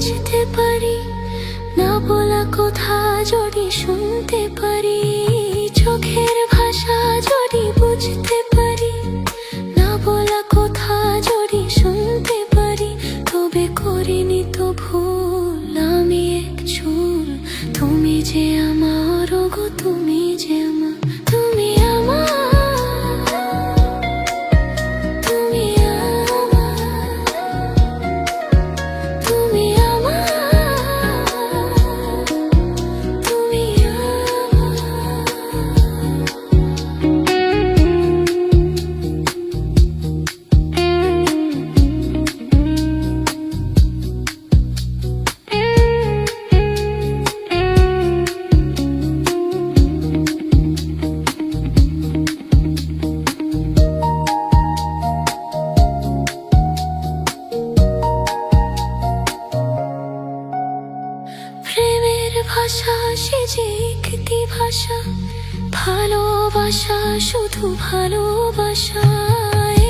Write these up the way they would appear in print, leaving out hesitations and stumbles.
বুঝতে পারি, না বলা কথা যদি শুনতে পারি, চোখের ভাষা যদি বুঝতে পারি, না বলা কথা যদি শুনতে পারি, তবে করিনি তো ভুল আমি এক চুল। তুমি যে আমার গো, তুমি যে আমার, তুমি ভাষা, সে যে একটি ভাষা, ভালোবাসা শুধু ভালোবাসা।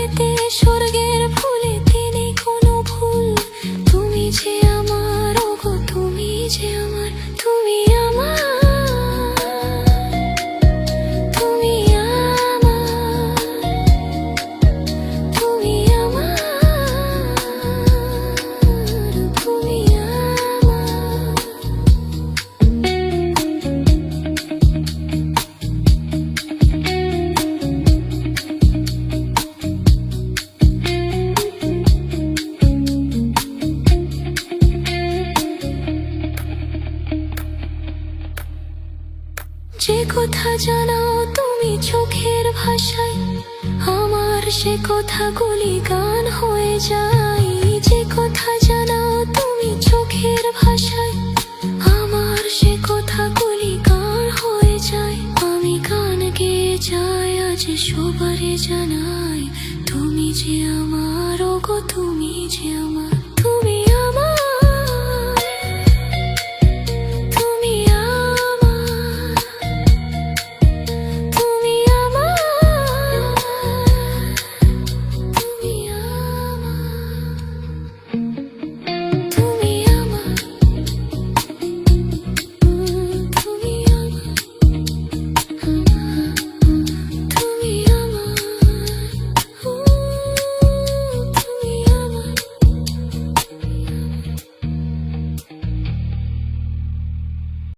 এতে স্বর্গের ফুলে তিনি কোনো ভুল। তুমি যে আমার গো, তুমি যে আমার, তুমি আমার, তুমি আমার, তুমি আমার, তুমি আমার। যে কথা জানাও তুমি চোখের ভাষায়, আমার সে কথাগুলি গান হয়ে যায়। যে কথা জানাও তুমি চোখের ভাষায়, আমার সে কথাগুলি গান হয়ে যায়। আমি গান গেয়ে যাই, আজ সবারে জানাই, তুমি যে আমার গো, তুমি যে আমার।